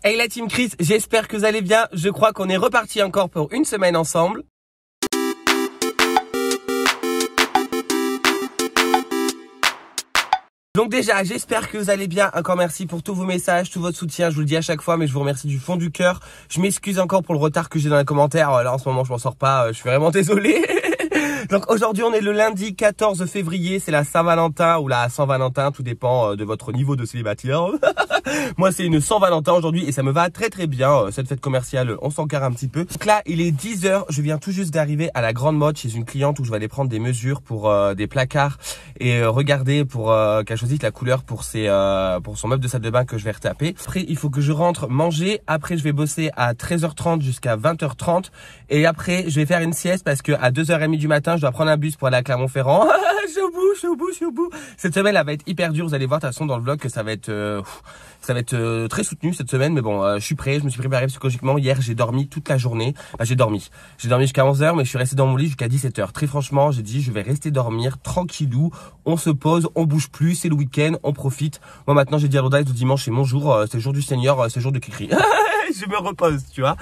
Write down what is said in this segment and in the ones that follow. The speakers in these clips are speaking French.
Hey la team Chris, j'espère que vous allez bien. Je crois qu'on est reparti encore pour une semaine ensemble. Donc déjà, j'espère que vous allez bien. Encore merci pour tous vos messages, tout votre soutien. Je vous le dis à chaque fois, mais je vous remercie du fond du cœur. Je m'excuse encore pour le retard que j'ai dans les commentaires. Là, en ce moment, je m'en sors pas. Je suis vraiment désolé. Donc aujourd'hui, on est le lundi 14 février. C'est la Saint-Valentin ou la Saint-Valentin. Tout dépend de votre niveau de célibataire. Moi, c'est une Saint-Valentin aujourd'hui et ça me va très très bien. Cette fête commerciale, on s'encarre un petit peu. Donc là, il est 10 h. Je viens tout juste d'arriver à la Grande Mode chez une cliente où je vais aller prendre des mesures pour des placards et regarder pour qu'elle choisisse la couleur pour son meuble de salle de bain que je vais retaper. Après, il faut que je rentre manger. Après, je vais bosser à 13h30 jusqu'à 20h30 et après, je vais faire une sieste parce que à 2h30 du matin, je dois prendre un bus pour aller à Clermont-Ferrand. Je suis au bout. Cette semaine, elle va être hyper dure. Vous allez voir de toute façon dans le vlog que ça va être très soutenu cette semaine. Mais bon, je suis prêt. Je me suis préparé psychologiquement. Hier, j'ai dormi toute la journée. J'ai dormi jusqu'à 11 h, mais je suis resté dans mon lit jusqu'à 17 h. Très franchement, j'ai dit, je vais rester dormir tranquillou. On se pose, on bouge plus. C'est le week-end, on profite. Moi, maintenant, j'ai dit à l'audace, le dimanche, c'est mon jour. C'est le jour du Seigneur, c'est le jour de Cricri. Je me repose, tu vois.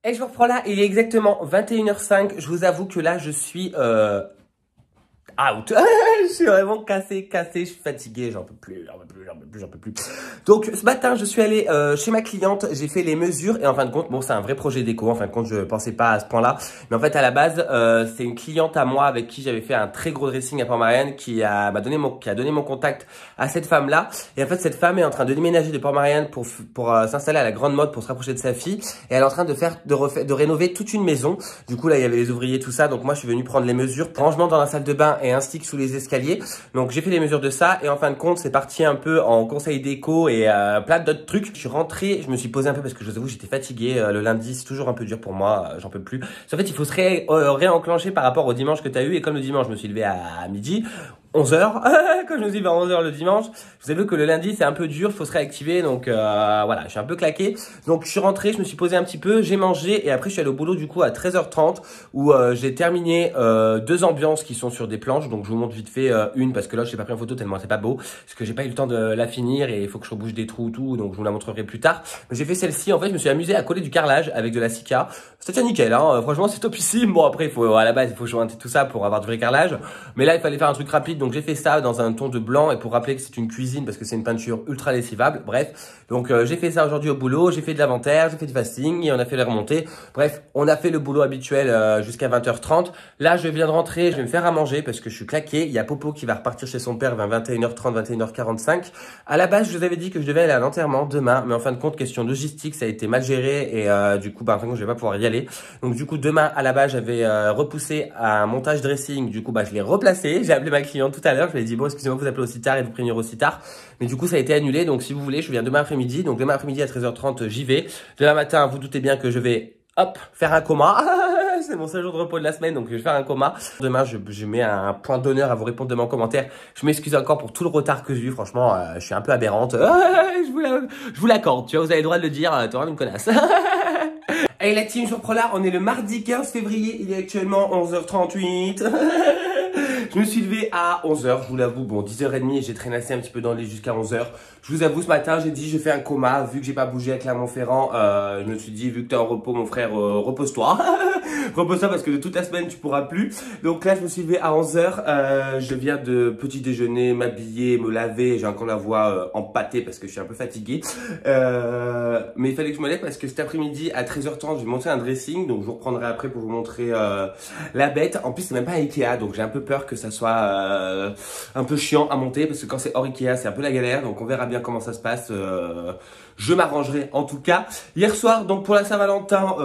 Et je vous reprends là. Il est exactement 21h05. Je vous avoue que là, je suis out. Je suis vraiment cassé, je suis fatigué, j'en peux plus. Donc ce matin, je suis allé chez ma cliente, j'ai fait les mesures et en fin de compte, bon, c'est un vrai projet déco. En fin de compte, je pensais pas à ce point-là, mais en fait à la base, c'est une cliente à moi avec qui j'avais fait un très gros dressing à Port-Marianne qui a donné mon contact à cette femme-là. Et en fait, cette femme est en train de déménager de Port-Marianne pour s'installer à la Grande Mode pour se rapprocher de sa fille. Et elle est en train de rénover toute une maison. Du coup, là, il y avait les ouvriers, tout ça. Donc moi, je suis venu prendre les mesures, rangement dans la salle de bain et un stick sous les escaliers. Donc j'ai fait les mesures de ça et en fin de compte c'est parti un peu en conseil déco et plein d'autres trucs. Je suis rentré, je me suis posé un peu parce que je vous avoue j'étais fatigué. Le lundi c'est toujours un peu dur pour moi, j'en peux plus. En fait il faut se réenclencher par rapport au dimanche que tu as eu et comme le dimanche je me suis levé à midi 11 h, quand je me suis levé à 11 h le dimanche, vous savez que le lundi c'est un peu dur, il faut se réactiver, donc voilà, je suis un peu claqué. Donc je suis rentré, je me suis posé un petit peu, j'ai mangé et après je suis allé au boulot du coup à 13h30 où j'ai terminé 2 ambiances qui sont sur des planches, donc je vous montre vite fait une parce que là je l'ai pas pris en photo tellement c'est pas beau, parce que j'ai pas eu le temps de la finir et il faut que je rebouche des trous tout, donc je vous la montrerai plus tard. Mais j'ai fait celle-ci, en fait je me suis amusé à coller du carrelage avec de la Sika, c'était nickel, hein, franchement c'est topissime. Bon après à la base il faut jointer tout ça pour avoir du vrai carrelage, mais là il fallait faire un truc rapide. Donc j'ai fait ça dans un ton de blanc et pour rappeler que c'est une cuisine parce que c'est une peinture ultra lessivable. Bref, donc j'ai fait ça aujourd'hui au boulot, j'ai fait de l'inventaire, j'ai fait du fasting et on a fait les remontées. Bref, on a fait le boulot habituel jusqu'à 20h30. Là, je viens de rentrer, je vais me faire à manger parce que je suis claqué. Il y a Popo qui va repartir chez son père vers 21h30, 21h45. À la base, je vous avais dit que je devais aller à l'enterrement demain, mais en fin de compte, question logistique, ça a été mal géré et du coup, en fin de compte, je vais pas pouvoir y aller. Donc du coup, demain, à la base, j'avais repoussé à un montage dressing. Du coup, je l'ai replacé. J'ai appelé ma cliente tout à l'heure. Je lui ai dit, bon, excusez-moi, vous appelez aussi tard et vous prévenir aussi tard. Mais du coup, ça a été annulé. Donc, si vous voulez, je viens demain après-midi. Donc, demain après-midi à 13h30, j'y vais. Demain matin, vous doutez bien que je vais, hop, faire un coma. C'est mon seul jour de repos de la semaine, donc je vais faire un coma. Demain, je mets un point d'honneur à vous répondre demain en commentaire. Je m'excuse encore pour tout le retard que j'ai eu. Franchement, je suis un peu aberrante. Je vous l'accorde, tu vois, vous avez le droit de le dire. T'es vraiment une connasse. Hey la team, je reprends là. On est le mardi 15 février. Il est actuellement 11h38. Je me suis levé à 11 h, je vous l'avoue, bon 10h30 et j'ai traînassé un petit peu dans le lit jusqu'à 11 h. Je vous avoue ce matin j'ai dit je fais un coma, vu que j'ai pas bougé à Clermont-Ferrand, je me suis dit vu que t'es en repos mon frère, repose-toi. Repose-toi parce que de toute la semaine tu pourras plus. Donc là je me suis levé à 11 h, je viens de petit déjeuner, m'habiller, me laver, j'ai encore la voix empâtée parce que je suis un peu fatigué. Mais il fallait que je me lève parce que cet après-midi à 13h30 je vais monter un dressing, donc je vous reprendrai après pour vous montrer la bête. En plus c'est même pas Ikea, donc j'ai un peu peur que ça soit un peu chiant à monter parce que quand c'est hors Ikea c'est un peu la galère, donc on verra bien comment ça se passe. Je m'arrangerai en tout cas. Hier soir donc pour la Saint-Valentin,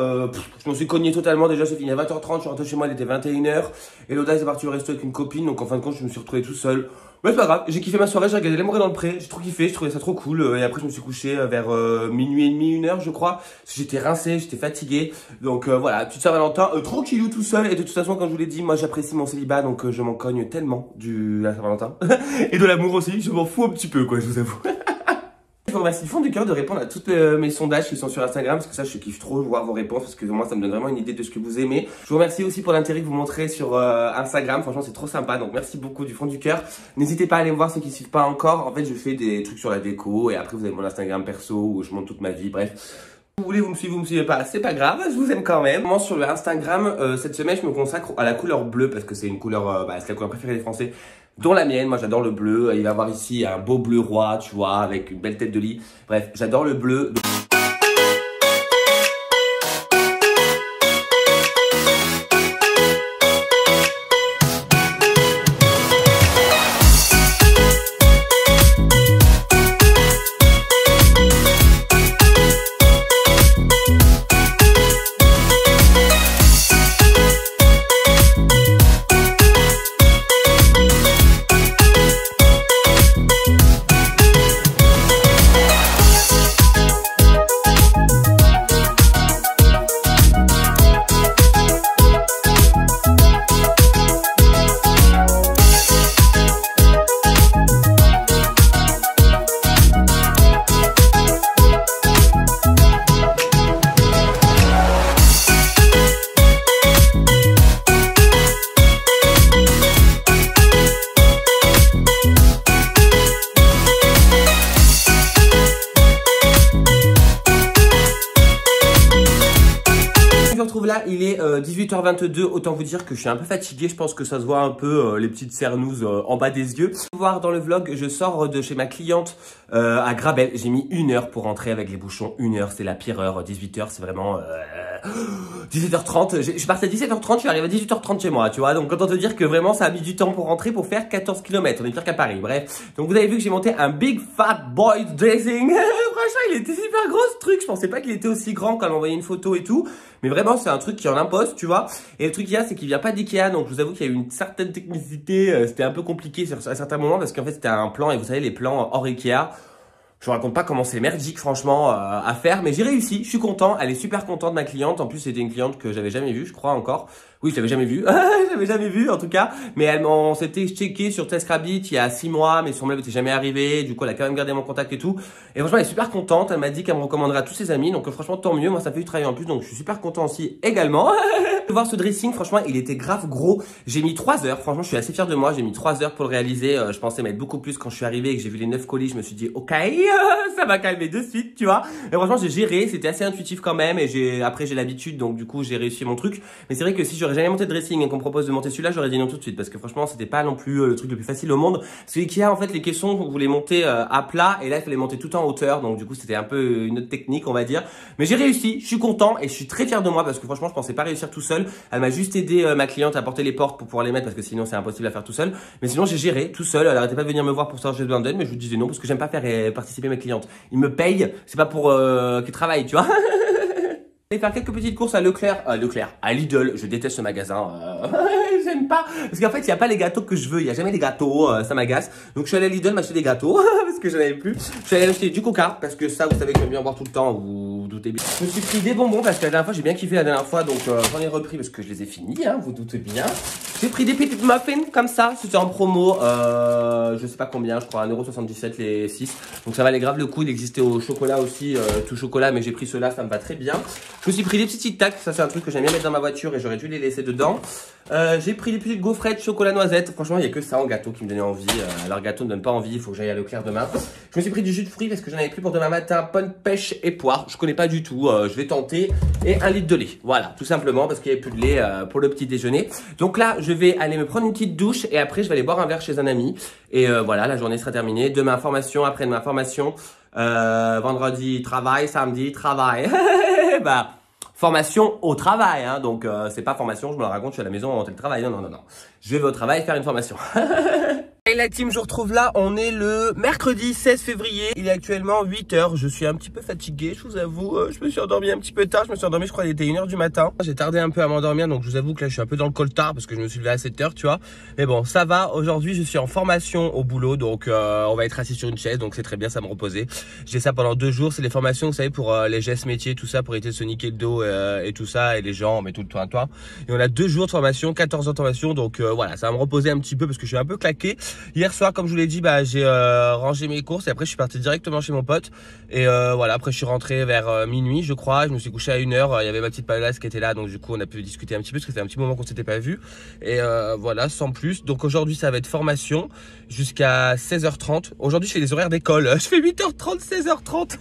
je m'en suis cogné totalement. Déjà c'est fini à 20h30, je suis rentré chez moi, il était 21h et l'audace est parti au resto avec une copine, donc en fin de compte je me suis retrouvé tout seul. Mais c'est pas grave, j'ai kiffé ma soirée, j'ai regardé Les Morets dans le Pré, j'ai trop kiffé, je trouvais ça trop cool. Et après je me suis couché vers minuit et demi, 1 h je crois. J'étais rincé, j'étais fatigué. Donc voilà, petite Saint-Valentin, tranquillou tout seul. Et de toute façon, comme je vous l'ai dit, moi j'apprécie mon célibat, donc je m'en cogne tellement de la Saint-Valentin. Et de l'amour aussi, je m'en fous un petit peu quoi, je vous avoue. Je vous remercie du fond du cœur de répondre à tous mes sondages qui sont sur Instagram, parce que ça je kiffe trop voir vos réponses, parce que moi ça me donne vraiment une idée de ce que vous aimez. Je vous remercie aussi pour l'intérêt que vous montrez sur Instagram, franchement c'est trop sympa, donc merci beaucoup du fond du cœur. N'hésitez pas à aller me voir ceux qui ne suivent pas encore, en fait je fais des trucs sur la déco et après vous avez mon Instagram perso où je montre toute ma vie, bref. Vous voulez, vous me suivez pas, c'est pas grave, je vous aime quand même. Sur le Instagram, cette semaine je me consacre à la couleur bleue, parce que c'est une couleur, c'est la couleur préférée des Français. Dont la mienne, moi j'adore le bleu, il va y avoir ici un beau bleu roi, tu vois, avec une belle tête de lit. Bref, j'adore le bleu. Là, il est 18h22, autant vous dire que je suis un peu fatigué, je pense que ça se voit un peu les petites cernouses en bas des yeux. Vous voir dans le vlog, je sors de chez ma cliente à Grabel, j'ai mis 1 heure pour rentrer avec les bouchons, 1 heure c'est la pire heure, 18h c'est vraiment 17h30, je suis parti à 17h30, je suis arrivé à 18h30 chez moi, tu vois, donc autant te dire que vraiment ça a mis du temps pour rentrer pour faire 14 km, on est pire qu'à Paris, bref. Donc vous avez vu que j'ai monté un Big Fat Boy Dressing, franchement il était super gros ce truc, je pensais pas qu'il était aussi grand quand elle m'envoyait une photo et tout. Mais vraiment, c'est un truc qui en impose, tu vois. Et le truc qu'il y a, c'est qu'il vient pas d'Ikea. Donc, je vous avoue qu'il y a eu une certaine technicité. C'était un peu compliqué à certains moments parce qu'en fait, c'était un plan. Et vous savez, les plans hors Ikea, je vous raconte pas comment c'est merdique, franchement, à faire. Mais j'ai réussi. Je suis content. Elle est super contente, ma cliente. En plus, c'était une cliente que j'avais jamais vue, je crois encore. Oui, je l'avais jamais vue. Je l'avais jamais vue, en tout cas. Mais on s'était checké sur TestRabbit il y a 6 mois. Mais son mail n'était jamais arrivé. Du coup, elle a quand même gardé mon contact et tout. Et franchement, elle est super contente. Elle m'a dit qu'elle me recommandera à tous ses amis. Donc, franchement, tant mieux. Moi, ça fait du travail en plus. Donc, je suis super content aussi également. De voir ce dressing, franchement, il était grave gros. J'ai mis 3 heures. Franchement, je suis assez fier de moi. J'ai mis 3 heures pour le réaliser. Je pensais mettre beaucoup plus quand je suis arrivé et que j'ai vu les 9 colis. Je me suis dit, ok, ça m'a calmé de suite, tu vois. Et franchement, j'ai géré. C'était assez intuitif quand même. Et après, j'ai l'habitude. Donc, du coup, j'ai réussi mon truc. Mais c'est vrai que si j'aurais jamais monté de dressing et qu'on me propose de monter celui-là, j'aurais dit non tout de suite. Parce que franchement, c'était pas non plus le truc le plus facile au monde. Parce que Ikea, en fait, les caissons, vous les montez à plat. Et là, il fallait monter tout en hauteur. Donc, du coup, c'était un peu une autre technique, on va dire. Mais j'ai réussi. Je suis content. Et je suis très fier de moi. Parce que franchement, je pensais pas réussir tout seul. Elle m'a juste aidé, ma cliente, à porter les portes pour pouvoir les mettre. Parce que sinon, c'est impossible à faire tout seul. Mais sinon, j'ai géré tout seul. Elle arrêtait pas de venir me voir pour savoir si j'ai besoin d'aide. Mais je vous disais non. Parce que j'aime pas faire participer mes clientes. Ils me payent. C'est pas pour qu'ils travaillent, tu vois. Je vais faire quelques petites courses à Leclerc, à Lidl. Je déteste ce magasin. J'aime pas. Parce qu'en fait, il n'y a pas les gâteaux que je veux. Il n'y a jamais les gâteaux. Ça m'agace. Donc, je suis allé à Lidl m'acheter des gâteaux. Parce que j'en avais plus. Je suis allé acheter du coca. Parce que ça, vous savez que j'aime bien en boire tout le temps. Vous doutez bien. Je me suis pris des bonbons. Parce que la dernière fois, j'ai bien kiffé la dernière fois. Donc, j'en ai repris parce que je les ai finis. Hein, vous doutez bien. J'ai pris des petites muffins comme ça. C'était en promo. Je sais pas combien. Je crois 1,77 € les 6. Donc, ça valait grave le coup. Il existait au chocolat aussi. Tout chocolat. Mais j'ai pris ceux-là. Ça me va très bien. Je me suis pris des petits Tic Tac, ça c'est un truc que j'aime bien mettre dans ma voiture et j'aurais dû les laisser dedans. J'ai pris des petites gaufrettes chocolat noisette. Franchement, il n'y a que ça en gâteau qui me donnait envie. Alors gâteau ne donne pas envie, il faut que j'aille à Leclerc demain. Je me suis pris du jus de fruits parce que j'en avais plus pour demain matin. Pomme, pêche et poire. Je connais pas du tout. Je vais tenter. Et 1 litre de lait. Voilà, tout simplement parce qu'il n'y avait plus de lait pour le petit déjeuner. Donc là, je vais aller me prendre une petite douche et après je vais aller boire un verre chez un ami. Et voilà, la journée sera terminée. Demain formation, après-demain formation. Vendredi travail, samedi travail. Bah formation au travail, hein, donc c'est pas formation, je me la raconte, je suis à la maison en télétravail, non, non, non, non. Je vais au travail faire une formation. Et la team, je vous retrouve là, on est le mercredi 16 février, il est actuellement 8 h, je suis un petit peu fatigué, je vous avoue, je me suis endormi un petit peu tard, je me suis endormi, je crois qu'il était 1 h du matin. J'ai tardé un peu à m'endormir, donc je vous avoue que là je suis un peu dans le coltard parce que je me suis levé à 7 h, tu vois. Mais bon, ça va, aujourd'hui je suis en formation au boulot, donc on va être assis sur une chaise, donc c'est très bien, ça me reposait. J'ai ça pendant 2 jours, c'est les formations, vous savez, pour les gestes métiers, tout ça, pour éviter de se niquer le dos et tout ça, et les jambes et tout le toit. Et on a 2 jours de formation, 14 heures de formation, donc voilà, ça va me reposer un petit peu parce que je suis un peu claqué. Hier soir, comme je vous l'ai dit, j'ai rangé mes courses et après je suis parti directement chez mon pote. Et voilà, après je suis rentré vers minuit, je crois. Je me suis couché à 1h. Il y avait ma petite Palace qui était là, donc du coup on a pu discuter un petit peu parce que c'était un petit moment qu'on s'était pas vu. Et voilà, sans plus. Donc aujourd'hui ça va être formation jusqu'à 16h30. Aujourd'hui je fais les horaires d'école. Je fais 8h30, 16h30.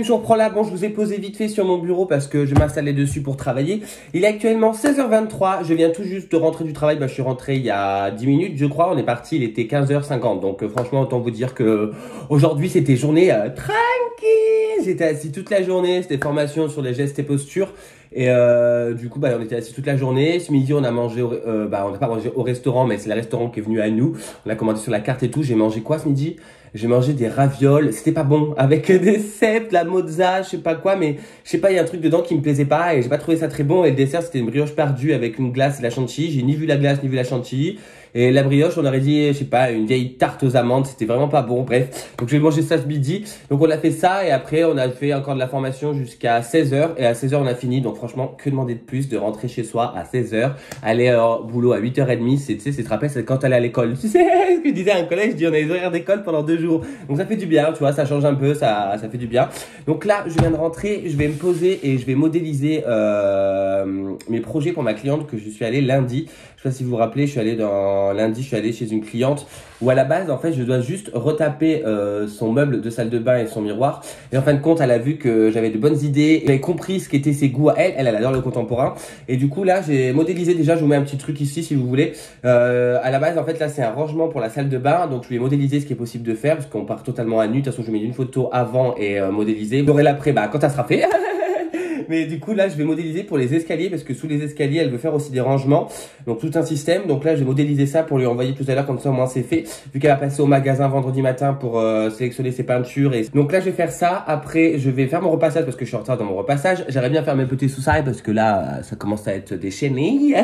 Je reprends là. Bon, je vous ai posé vite fait sur mon bureau parce que je m'installais dessus pour travailler. Il est actuellement 16h23. Je viens tout juste de rentrer du travail. Je suis rentré il y a 10 minutes, je crois. On est parti, il était 15h50. Donc franchement, autant vous dire que aujourd'hui c'était journée tranquille. J'étais assis toute la journée. C'était formation sur les gestes et postures. Et du coup, on était assis toute la journée. Ce midi, on a mangé, on n'a pas mangé au restaurant, mais c'est le restaurant qui est venu à nous. On a commandé sur la carte et tout. J'ai mangé quoi ce midi? J'ai mangé des ravioles. C'était pas bon. Avec des cèpes, de la mozza, je sais pas quoi, mais je sais pas, il y a un truc dedans qui me plaisait pas et j'ai pas trouvé ça très bon. Et le dessert, c'était une brioche perdue avec une glace et de la chantilly. J'ai ni vu la glace, ni vu la chantilly. Et la brioche, on aurait dit, je sais pas, une vieille tarte aux amandes. C'était vraiment pas bon. Bref. Donc, je vais manger ça ce midi. Donc, on a fait ça. Et après, on a fait encore de la formation jusqu'à 16h. Et à 16h, on a fini. Donc, franchement, que demander de plus de rentrer chez soi à 16h, aller au boulot à 8h30. Tu sais, tu te rappelles, c'est quand t'allais à l'école. Tu sais, ce que je disais à un collègue, je dis, on a les horaires d'école pendant 2 jours. Donc, ça fait du bien. Tu vois, ça change un peu. Ça fait du bien. Donc là, je viens de rentrer. Je vais me poser et je vais modéliser mes projets pour ma cliente que je suis allé lundi. Je sais pas si vous vous rappelez, lundi, je suis allé chez une cliente où à la base, en fait, je dois juste retaper son meuble de salle de bain et son miroir. Et en fin de compte, elle a vu que j'avais de bonnes idées. J'avais compris ce qu'étaient ses goûts à elle. Elle adore le contemporain. Et du coup, là, j'ai modélisé déjà. Je vous mets un petit truc ici si vous voulez. À la base, en fait, là, c'est un rangement pour la salle de bain. Donc, je vais modéliser ce qui est possible de faire parce qu'on part totalement à nu. De toute façon, je mets une photo avant et modéliser. Vous aurez l'après, quand ça sera fait. Mais du coup, là, je vais modéliser pour les escaliers parce que sous les escaliers, elle veut faire aussi des rangements. Donc, tout un système. Donc là, je vais modéliser ça pour lui envoyer tout à l'heure. Comme ça, au moins, c'est fait. Vu qu'elle va passer au magasin vendredi matin pour sélectionner ses peintures. Et donc là, je vais faire ça. Après, je vais faire mon repassage parce que je suis en retard dans mon repassage. J'aimerais bien faire mes petits sous-sailles parce que là, ça commence à être des chenilles.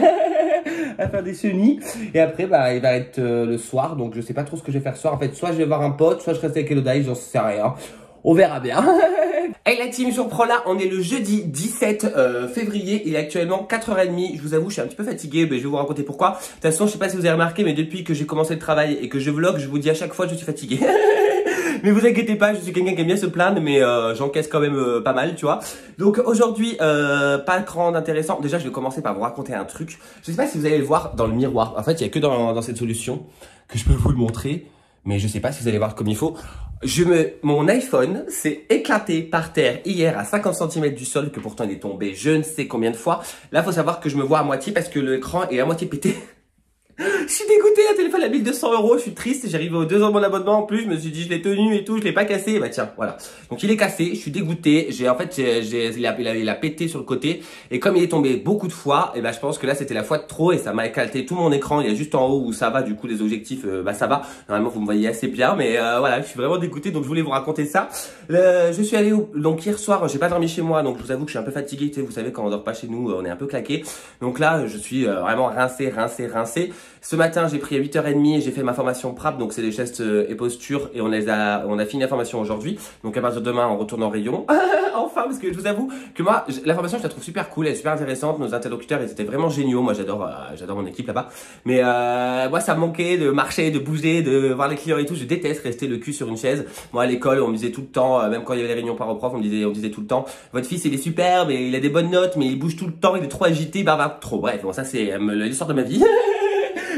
À faire des chenilles. Et après, il va être le soir. Donc, je sais pas trop ce que je vais faire ce soir. En fait, soit je vais voir un pote, soit je reste avec Elodie. J'en sais rien. On verra bien. Hey la team, je reprends là, on est le jeudi 17 février, il est actuellement 4h30, je vous avoue je suis un petit peu fatigué, mais je vais vous raconter pourquoi. De toute façon je sais pas si vous avez remarqué, mais depuis que j'ai commencé le travail et que je vlog, je vous dis à chaque fois que je suis fatigué. Mais vous inquiétez pas, je suis quelqu'un qui aime bien se plaindre, mais j'encaisse quand même pas mal, tu vois. Donc aujourd'hui, pas de grand intéressant. Déjà je vais commencer par vous raconter un truc. Je sais pas si vous allez le voir dans le miroir, en fait il y a que dans cette solution que je peux vous le montrer. Mais je sais pas si vous allez voir comme il faut. Mon iPhone s'est éclaté par terre hier à 50 cm du sol, que pourtant il est tombé je ne sais combien de fois. Là, faut savoir que je me vois à moitié parce que l'écran est à moitié pété. Je suis dégoûté, un téléphone à 1200 €, je suis triste, j'arrive aux 2 ans de mon abonnement en plus, je me suis dit je l'ai tenu et tout, je l'ai pas cassé, bah tiens, voilà. Donc il est cassé, je suis dégoûté, il a pété sur le côté, et comme il est tombé beaucoup de fois, et je pense que là c'était la fois de trop, et ça m'a éclaté tout mon écran, il y a juste en haut où ça va, du coup les objectifs, ça va, normalement vous me voyez assez bien, mais voilà, je suis vraiment dégoûté, donc je voulais vous raconter ça. Je suis allé donc hier soir, j'ai pas dormi chez moi, donc je vous avoue que je suis un peu fatigué, tu sais, vous savez quand on dort pas chez nous, on est un peu claqué, donc là je suis vraiment rincé. Ce matin, j'ai pris à 8h30 et j'ai fait ma formation PRAP, donc c'est les gestes et postures, et on a fini la formation aujourd'hui. Donc à partir de demain, on retourne en rayon. Enfin, parce que je vous avoue que moi, la formation, je la trouve super cool, elle est super intéressante. Nos interlocuteurs, ils étaient vraiment géniaux. Moi, j'adore mon équipe là-bas. Mais moi, ça me manquait de marcher, de bouger, de voir les clients et tout. Je déteste rester le cul sur une chaise. Moi, à l'école, on me disait tout le temps, même quand il y avait les réunions par au prof, on disait tout le temps, votre fils, il est superbe, et il a des bonnes notes, mais il bouge tout le temps, il est trop agité, il bavarde trop. Bref, bon, ça c'est l'histoire de ma vie.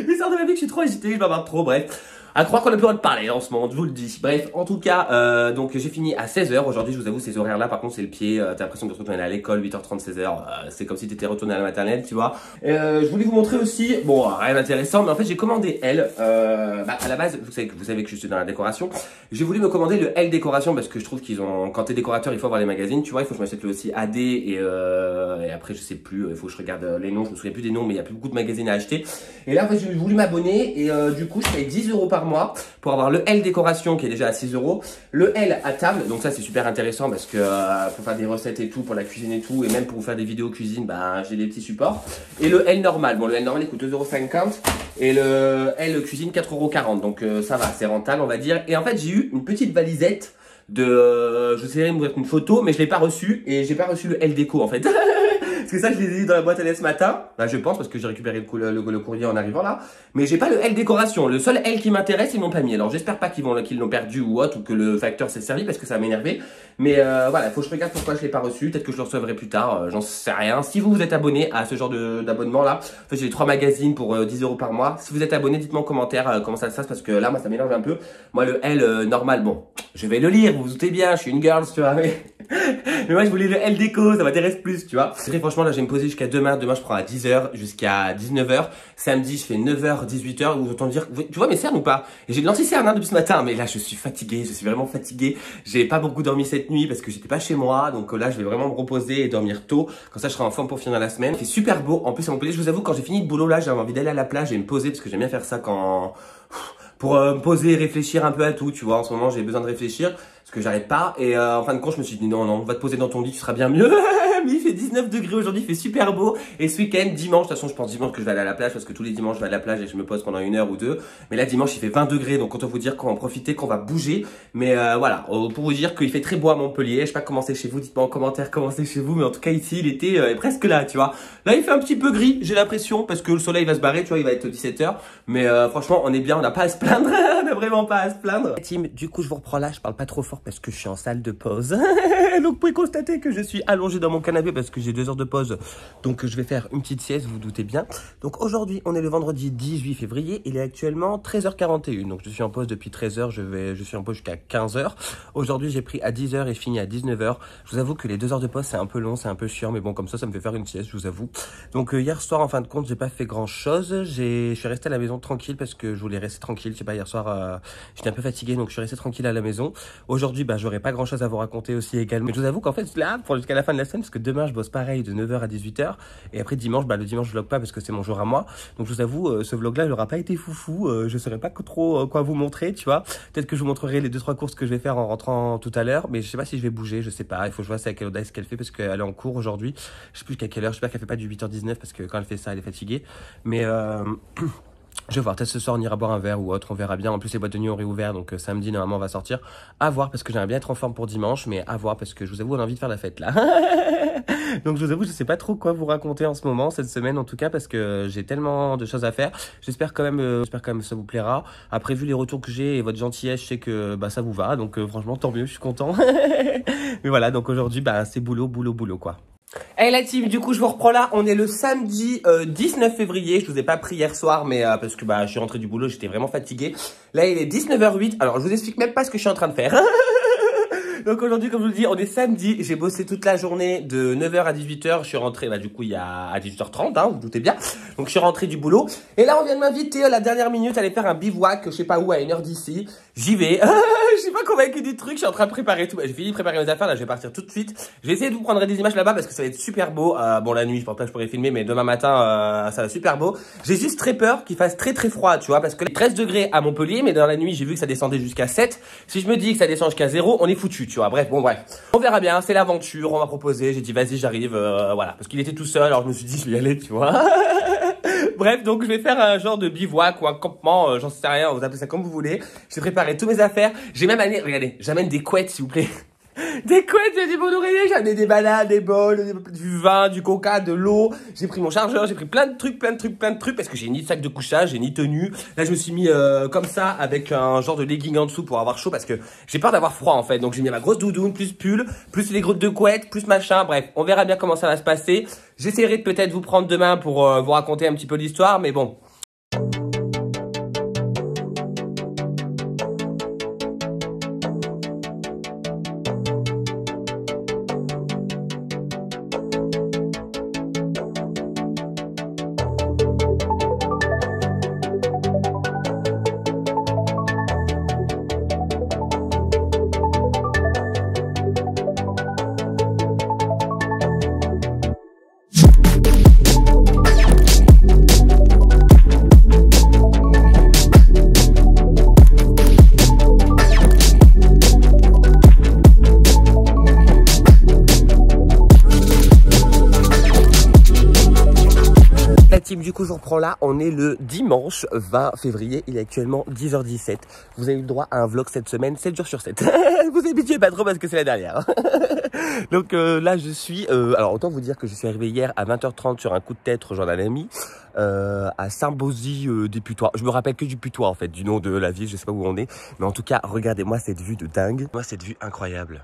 L'histoire de ma vie que je suis trop agité, je bavarde trop, bref. À croire qu'on a plus le droit de parler en ce moment, je vous le dis. Bref, en tout cas, donc j'ai fini à 16h. Aujourd'hui, je vous avoue, ces horaires-là, par contre, c'est le pied. T'as l'impression de te retourner à l'école, 8h30, 16h. C'est comme si t'étais retourné à la maternelle, tu vois. Je voulais vous montrer aussi, bon, rien d'intéressant, mais en fait, j'ai commandé elle. À la base, vous savez que je suis dans la décoration. J'ai voulu me commander le L décoration parce que je trouve qu'ils ont, quand t'es décorateur, il faut avoir les magazines, tu vois. Il faut que je m'achète le aussi AD et après, je sais plus, il faut que je regarde les noms. Je me souviens plus des noms, mais il y a plus beaucoup de magazines à acheter. Et là, en fait, j'ai voulu m'abonner et du coup, je paye 10 € par mois pour avoir le L décoration qui est déjà à 6 €, le L à table, donc ça c'est super intéressant parce que pour faire des recettes et tout, pour la cuisine et tout, et même pour vous faire des vidéos cuisine, j'ai des petits supports, et le L normal, bon le L normal il coûte 2,50 € et le L cuisine 4,40 €, donc ça va, c'est rentable on va dire. Et en fait j'ai eu une petite valisette de, je vous essaierai de vous mettre une photo, mais je l'ai pas reçue, et j'ai pas reçu le L déco en fait. Parce que ça, je les ai eu dans la boîte à lettres ce matin. Là, je pense, parce que j'ai récupéré le courrier en arrivant là. Mais j'ai pas le L décoration. Le seul L qui m'intéresse, ils m'ont pas mis. Alors, j'espère pas qu'ils l'ont perdu ou autre, ou que le facteur s'est servi, parce que ça va m'énerver. Mais voilà, faut que je regarde pourquoi je l'ai pas reçu. Peut-être que je le recevrai plus tard. J'en sais rien. Si vous êtes abonné à ce genre d'abonnement là, en fait, j'ai les 3 magazines pour 10 € par mois. Si vous êtes abonné, dites-moi en commentaire comment ça se passe, parce que là, moi, ça m'énerve un peu. Moi, le L normal, bon, je vais le lire. Vous vous doutez bien, je suis une girl, tu vois. Mais moi, je voulais le L déco, ça m'intéresse plus, tu vois. Très franchement, là, je vais me poser jusqu'à demain. Demain, je prends à 10h jusqu'à 19h. Samedi, je fais 9h, 18h. Vous entendez dire, tu vois mes cernes ou pas? Et j'ai de l'anti-cerne depuis ce matin, mais là, je suis fatigué. Je suis vraiment fatigué. J'ai pas beaucoup dormi cette nuit parce que j'étais pas chez moi. Donc là, je vais vraiment me reposer et dormir tôt. Comme ça, je serai en forme pour finir la semaine. Il fait super beau. En plus, à Montpellier, je vous avoue, quand j'ai fini le boulot, là, j'avais envie d'aller à la plage et me poser parce que j'aime bien faire ça quand... Pour me poser et réfléchir un peu à tout, tu vois. En ce moment, j'ai besoin de réfléchir parce que j'arrête pas. Et en fin de compte, je me suis dit non, non, va te poser dans ton lit, tu seras bien mieux. Mais il fait 19 degrés aujourd'hui, il fait super beau. Et ce week-end, dimanche, de toute façon, je pense dimanche que je vais aller à la plage parce que tous les dimanches, je vais à la plage et je me pose pendant 1 heure ou 2. Mais là, dimanche, il fait 20 degrés. Donc, autant vous dire qu'on va en profiter, qu'on va bouger. Mais voilà, pour vous dire qu'il fait très beau à Montpellier. Je sais pas comment c'est chez vous, dites-moi en commentaire comment c'est chez vous. Mais en tout cas, ici, l'été est presque là, tu vois. Là, il fait un petit peu gris, j'ai l'impression, parce que le soleil va se barrer, tu vois, il va être 17h. Mais franchement, on est bien, on n'a pas à se plaindre. On n'a vraiment pas à se plaindre. Team, du coup, je vous reprends là, je parle pas trop fort parce que je suis en salle de pause. Donc, vous pouvez constater que je suis allongé dans mon canapé parce que j'ai 2 heures de pause. Donc, je vais faire une petite sieste, vous vous doutez bien. Donc, aujourd'hui, on est le vendredi 18 février. Il est actuellement 13h41. Donc, je suis en pause depuis 13h. Je suis en pause jusqu'à 15h. Aujourd'hui, j'ai pris à 10h et fini à 19h. Je vous avoue que les 2 heures de pause, c'est un peu long, c'est un peu chiant. Mais bon, comme ça me fait faire une sieste, je vous avoue. Donc, hier soir, en fin de compte, j'ai pas fait grand chose. Je suis resté à la maison tranquille parce que je voulais rester tranquille. Je sais pas, hier soir, j'étais un peu fatigué. Donc, je suis resté tranquille à la maison. Aujourd'hui, bah, j'aurais pas grand chose à vous raconter aussi également. Mais je vous avoue qu'en fait, là, pour jusqu'à la fin de la semaine, parce que demain, je bosse pareil de 9h à 18h. Et après, dimanche, bah, le dimanche, je vlog pas parce que c'est mon jour à moi. Donc, je vous avoue, ce vlog-là, il aura pas été foufou. Je saurais pas trop quoi vous montrer, tu vois. Peut-être que je vous montrerai les 2-3 courses que je vais faire en rentrant tout à l'heure. Mais je sais pas si je vais bouger, je sais pas. Il faut que je vois c'est à quelle audace qu'elle fait parce qu'elle est en cours aujourd'hui. Je sais plus jusqu'à quelle heure. J'espère qu'elle fait pas du 8h19 parce que quand elle fait ça, elle est fatiguée. Mais je vais voir, peut-être ce soir on ira boire un verre ou autre, on verra bien. En plus les boîtes de nuit ont réouvert, donc samedi normalement on va sortir. À voir parce que j'aimerais bien être en forme pour dimanche, mais à voir parce que je vous avoue on a envie de faire la fête là. Donc je vous avoue je sais pas trop quoi vous raconter en ce moment, cette semaine en tout cas, parce que j'ai tellement de choses à faire. J'espère quand même que ça vous plaira. Après vu les retours que j'ai et votre gentillesse, je sais que bah, ça vous va, donc franchement tant mieux, je suis content. Mais voilà, donc aujourd'hui bah, c'est boulot quoi. Hey la team, du coup je vous reprends là, on est le samedi 19 février, je vous ai pas pris hier soir mais parce que bah je suis rentré du boulot, j'étais vraiment fatigué. Là il est 19h08, alors je vous explique même pas ce que je suis en train de faire. Donc aujourd'hui, comme je vous le dis, on est samedi. J'ai bossé toute la journée de 9h à 18h. Je suis rentré, bah, du coup, il y a à 18h30, hein, vous vous doutez bien. Donc je suis rentré du boulot. Et là, on vient de m'inviter à la dernière minute à aller faire un bivouac, je sais pas où, à 1h d'ici. J'y vais. Je suis pas convaincu du truc. Je suis en train de préparer tout. J'ai fini de préparer mes affaires. Là, je vais partir tout de suite. Je vais essayer de vous prendre des images là-bas parce que ça va être super beau. Bon, la nuit, je pense pas que je pourrais filmer, mais demain matin, ça va super beau. J'ai juste très peur qu'il fasse très froid, tu vois, parce que 13 degrés à Montpellier, mais dans la nuit, j'ai vu que ça descendait jusqu'à 7. Si je me dis que ça descend jusqu'à 0, on est foutu, tu vois. Bref, bon, bref. On verra bien. C'est l'aventure. On m'a proposé. J'ai dit, vas-y, j'arrive. Voilà. Parce qu'il était tout seul. Alors, je me suis dit, je vais y aller, tu vois. Bref, donc je vais faire un genre de bivouac ou un campement, j'en sais rien, vous appelez ça comme vous voulez. J'ai préparé tous mes affaires. J'ai même amené, regardez, j'amène des couettes s'il vous plaît. Des couettes, j'ai des bons oreillers, j'ai amené des bananes, des bols, du vin, du coca, de l'eau. J'ai pris mon chargeur, j'ai pris plein de trucs parce que j'ai ni sac de couchage, j'ai ni tenue. Là, je me suis mis comme ça avec un genre de legging en dessous pour avoir chaud parce que j'ai peur d'avoir froid en fait. Donc j'ai mis ma grosse doudoune, plus pull, plus les grottes de couettes, plus machin. Bref, on verra bien comment ça va se passer. J'essaierai de peut-être vous prendre demain pour vous raconter un petit peu l'histoire, mais bon. team, du coup je reprends là, on est le dimanche 20 février, il est actuellement 10h17. Vous avez eu le droit à un vlog cette semaine, 7 jours sur 7. Vous habituez pas trop parce que c'est la dernière. Donc là je suis, alors autant vous dire que je suis arrivé hier à 20h30 sur un coup de tête rejoindre un ami à Saint-Bosy des Putois. Je me rappelle que du Putois en fait, du nom de la ville, je sais pas où on est. Mais en tout cas, regardez-moi cette vue de dingue. Moi cette vue incroyable.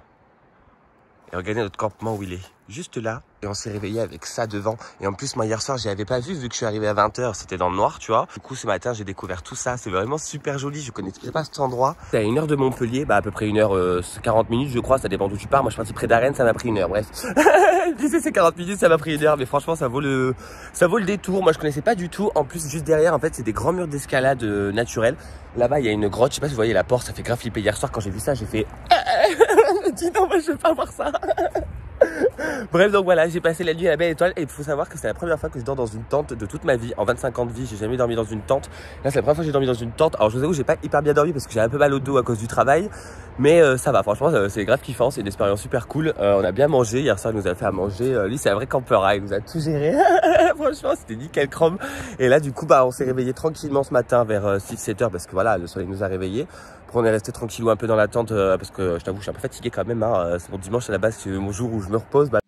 Et regardez notre campement où il est, juste là. Et on s'est réveillé avec ça devant. Et en plus, moi hier soir, j'y avais pas vu que je suis arrivé à 20h, c'était dans le noir, tu vois. Du coup, ce matin, j'ai découvert tout ça. C'est vraiment super joli. Je connaissais pas cet endroit. C'est à 1h de Montpellier, bah à peu près 1h40 minutes, je crois. Ça dépend d'où tu pars. Moi, je suis parti près d'Arène, ça m'a pris 1h. Bref, je disais c'est 40 minutes, ça m'a pris 1h. Mais franchement, ça vaut le détour. Moi, je connaissais pas du tout. En plus, juste derrière, en fait, c'est des grands murs d'escalade naturels. Là-bas, il y a une grotte. Je sais pas si vous voyez la porte. Ça fait grave flipper. Hier soir, quand j'ai vu ça, j'ai fait. Je me dis non, moi, je veux pas voir ça. Bref, donc voilà, j'ai passé la nuit à la Belle Étoile et il faut savoir que c'est la première fois que je dors dans une tente de toute ma vie. En 25 ans de vie, j'ai jamais dormi dans une tente. Là, c'est la première fois que j'ai dormi dans une tente. Alors, je vous avoue, j'ai pas hyper bien dormi parce que j'ai un peu mal au dos à cause du travail. Mais ça va, franchement, c'est grave kiffant. C'est une expérience super cool. On a bien mangé. Hier soir, il nous a fait à manger. Lui, c'est un vrai campeur. Hein. Il nous a tout géré. Franchement, c'était nickel chrome. Et là, du coup, bah, on s'est réveillé tranquillement ce matin vers 6-7h parce que voilà, le soleil nous a réveillés. Après, on est resté tranquillou un peu dans la tente parce que je t'avoue, je suis un peu fatigué quand même. Hein. C'est mon dimanche à la base, c'est mon jour où je me repose. Bah,